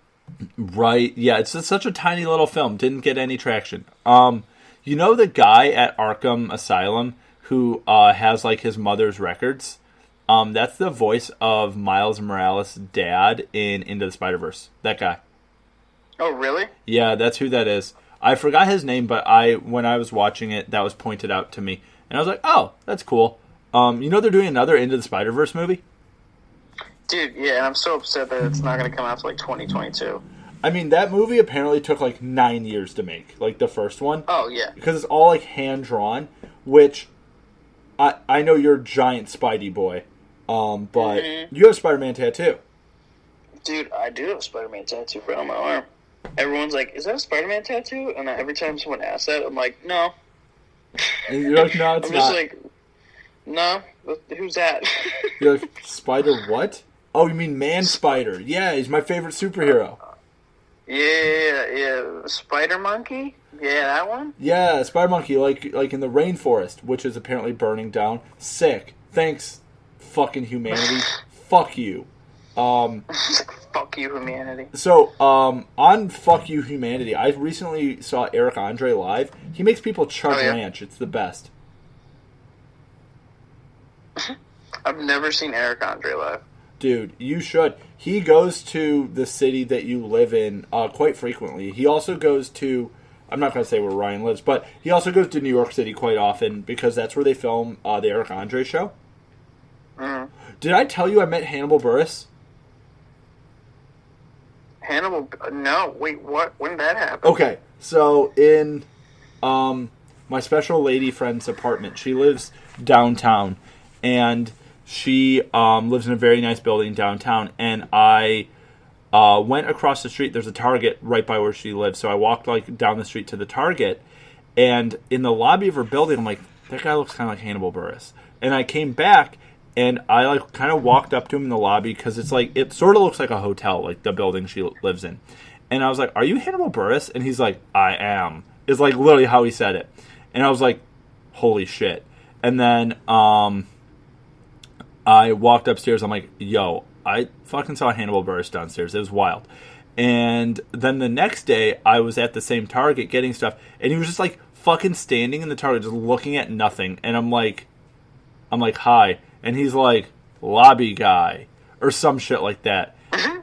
Right, yeah, it's such a tiny little film. Didn't get any traction. You know the guy at Arkham Asylum who has, like, his mother's records? That's the voice of Miles Morales' dad in Into the Spider-Verse. That guy. Oh, really? Yeah, that's who that is. I forgot his name, but when I was watching it, that was pointed out to me. And I was like, oh, that's cool. You know they're doing another Into the Spider-Verse movie? Dude, yeah, and I'm so upset that it's not going to come out till, like, 2022. I mean, that movie apparently took, like, 9 years to make. Like, the first one. Oh, yeah. Because it's all, like, hand-drawn, which I know you're a giant Spidey boy, but you have a Spider-Man tattoo. Dude, I do have a Spider-Man tattoo right on my arm. Everyone's like, is that a Spider-Man tattoo? And every time someone asks that, I'm like, no. And you're like, no, it's I'm not. just like, no, who's that? You're like, Spider what? Oh, you mean Man Spider. Yeah, he's my favorite superhero. Yeah. Spider Monkey? Yeah, that one? Yeah, Spider Monkey, like in the rainforest, which is apparently burning down. Sick. Thanks, fucking humanity. Fuck you. Fuck you, humanity. So, on Fuck You, Humanity, I recently saw Eric Andre live. He makes people chug ranch. It's the best. I've never seen Eric Andre live. Dude, you should. He goes to the city that you live in quite frequently. He also goes to, I'm not going to say where Ryan lives, but he also goes to New York City quite often because that's where they film the Eric Andre show. Mm-hmm. Did I tell you I met Hannibal Buress? Hannibal? No. Wait, what? When did that happen? Okay, so in my special lady friend's apartment, she lives downtown, and she lives in a very nice building downtown, and I went across the street. There's a Target right by where she lives, so I walked like down the street to the Target, And in the lobby of her building, I'm like, that guy looks kind of like Hannibal Buress. And I came back, and I like kind of walked up to him in the lobby because it's like it sort of looks like a hotel, like the building she lives in. And I was like, "Are you Hannibal Buress?" And he's like, "I am." Is like literally how he said it. And I was like, "Holy shit!" And then I walked upstairs. I'm like, "Yo, I fucking saw Hannibal Buress downstairs. It was wild." And then the next day, I was at the same Target getting stuff, and he was just like fucking standing in the Target, just looking at nothing. And I'm like, "Hi." And he's like, "Lobby guy," or some shit like that.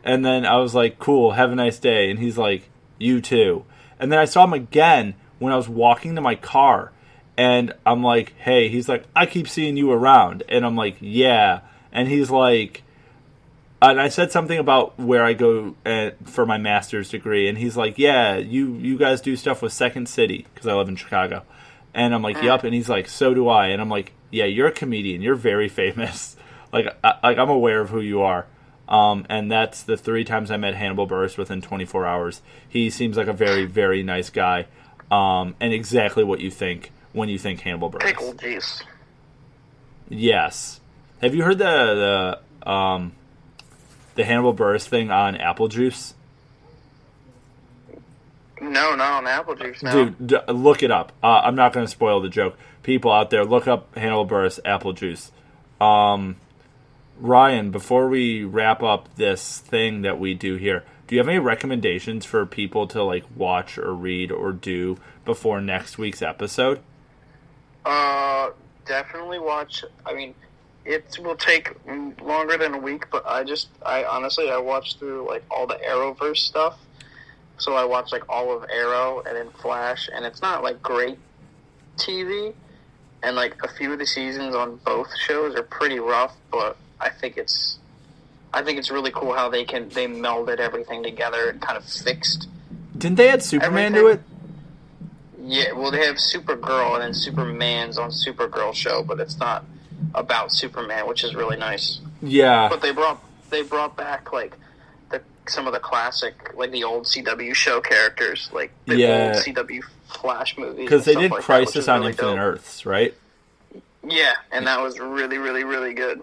And then I was like, "Cool, have a nice day." And he's like, "You too." And then I saw him again when I was walking to my car. And I'm like, "Hey," he's like, "I keep seeing you around." And I'm like, "Yeah." And he's like, and I said something about where I go for my master's degree. And he's like, "Yeah, you guys do stuff with Second City," because I live in Chicago. And I'm like, "Yup." And he's like, "So do I." And I'm like, "Yeah, you're a comedian. You're very famous. I'm aware of who you are." And that's the 3 times I met Hannibal Buress within 24 hours. He seems like a very, very nice guy. And exactly what you think when you think Hannibal Buress. Pickle juice. Yes. Have you heard the Hannibal Buress thing on apple juice? No, not on apple juice, no. Dude, look it up. I'm not going to spoil the joke. People out there, look up Hannibal Buress apple juice. Ryan, before we wrap up this thing that we do here, do you have any recommendations for people to like watch or read or do before next week's episode? Definitely watch. I mean, it will take longer than a week, but I honestly watched through like all the Arrowverse stuff. So I watched like all of Arrow and then Flash, and it's not like great TV, and like a few of the seasons on both shows are pretty rough, but I think it's really cool how they melded everything together and kind of fixed. Didn't they add Superman to it? Yeah, well, they have Supergirl, and then Superman's on Supergirl show, but it's not about Superman, which is really nice. Yeah, but they brought back like some of the classic, like the old CW show characters, like the old CW Flash movies. Because they did Crisis on Infinite Earths, right? Yeah, and that was really, really, really good.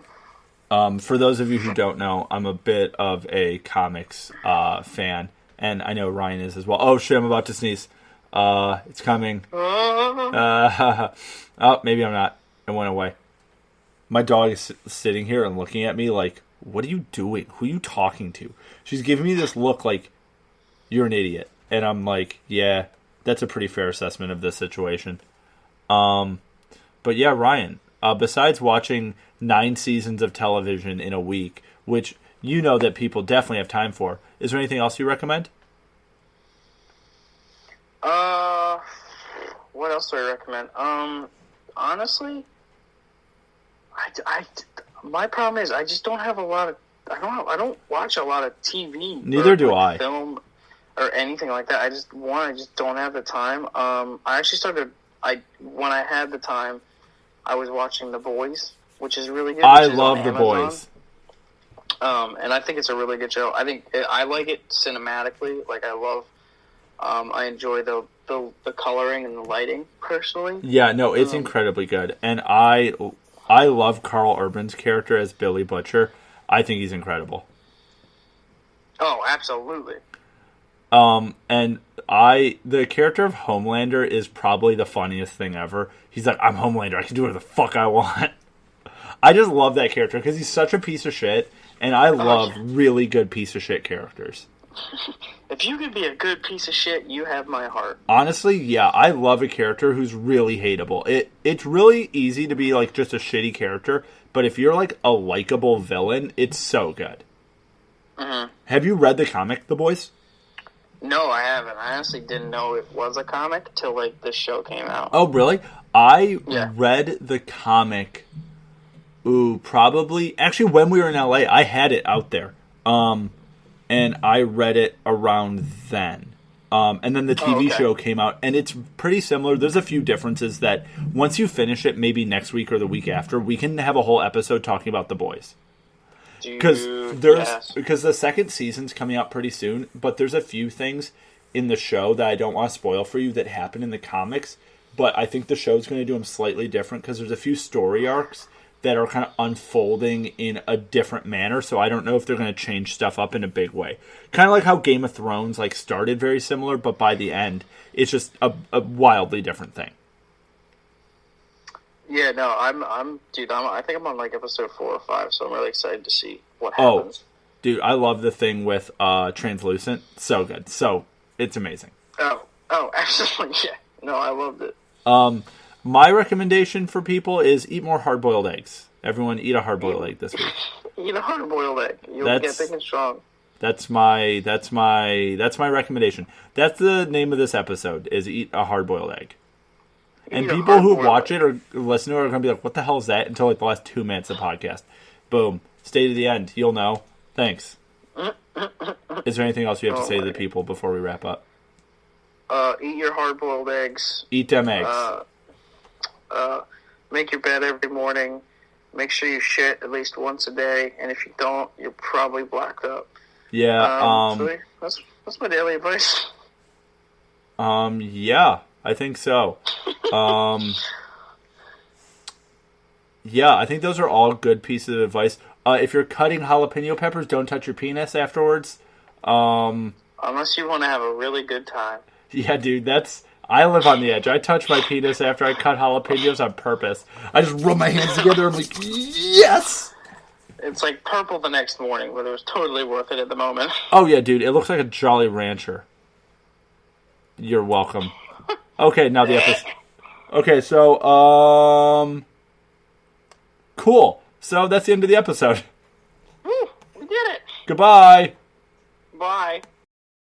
For those of you who don't know, I'm a bit of a comics fan, and I know Ryan is as well. Oh shit, I'm about to sneeze. It's coming. Oh, maybe I'm not. It went away. My dog is sitting here and looking at me like, "What are you doing? Who are you talking to?" She's giving me this look like, "You're an idiot." And I'm like, "Yeah, that's a pretty fair assessment of this situation." But yeah, Ryan, besides watching 9 seasons of television in a week, which you know that people definitely have time for, is there anything else you recommend? What else do I recommend? Honestly, my problem is I just don't have a lot of. I don't watch a lot of TV. Neither do I. Film or anything like that. I just don't have the time. I actually started. When I had the time, I was watching The Boys, which is really good. I love The Boys. And I think it's a really good show. I like it cinematically. Like I love. I enjoy the coloring and the lighting personally. Yeah, no, it's incredibly good, and I love Carl Urban's character as Billy Butcher. I think he's incredible. Oh, absolutely. And the character of Homelander is probably the funniest thing ever. He's like, "I'm Homelander. I can do whatever the fuck I want." I just love that character because he's such a piece of shit, and I love really good piece of shit characters. If you could be a good piece of shit, you have my heart. Honestly, yeah, I love a character who's really hateable. It's really easy to be like just a shitty character, but if you're like a likable villain, it's so good. Mm-hmm. Have you read the comic, The Boys? No, I haven't. I honestly didn't know it was a comic till like this show came out. Oh, really? I read the comic. Probably actually when we were in LA, I had it out there. And I read it around then. And then the TV show came out, and it's pretty similar. There's a few differences that once you finish it, maybe next week or the week after, we can have a whole episode talking about The Boys. Because the second season's coming out pretty soon, but there's a few things in the show that I don't want to spoil for you that happen in the comics but I think the show's going to do them slightly different because there's a few story arcs that are kind of unfolding in a different manner, so I don't know if they're going to change stuff up in a big way. Kind of like how Game of Thrones like started very similar, but by the end, it's just a wildly different thing. Yeah, no, I think I'm on like episode 4 or 5, so I'm really excited to see what happens. Dude, I love the thing with Translucent. So good. So, it's amazing. Oh, absolutely, yeah. No, I loved it. My recommendation for people is eat more hard-boiled eggs. Everyone eat a hard-boiled egg this week. Eat a hard-boiled egg. You'll get big and strong. That's my recommendation. That's the name of this episode, is eat a hard-boiled egg. And people who watch it or listen to it are going to be like, what the hell is that? Until like the last 2 minutes of the podcast. Boom. Stay to the end. You'll know. Thanks. Is there anything else you have to say to the people before we wrap up? Eat your hard-boiled eggs. Eat them eggs. Make your bed every morning. Make sure you shit at least once a day. And if you don't, you're probably blacked up. Yeah. So that's my daily advice. Yeah, I think so. Yeah, I think those are all good pieces of advice. If you're cutting jalapeno peppers, don't touch your penis afterwards. Unless you want to have a really good time. Yeah, dude, I live on the edge. I touch my penis after I cut jalapenos on purpose. I just rub my hands together and I'm like, yes! It's like purple the next morning, but it was totally worth it at the moment. Oh, yeah, dude, it looks like a Jolly Rancher. You're welcome. Okay, now the episode. Okay, so, cool. So that's the end of the episode. Woo, we did it. Goodbye. Bye.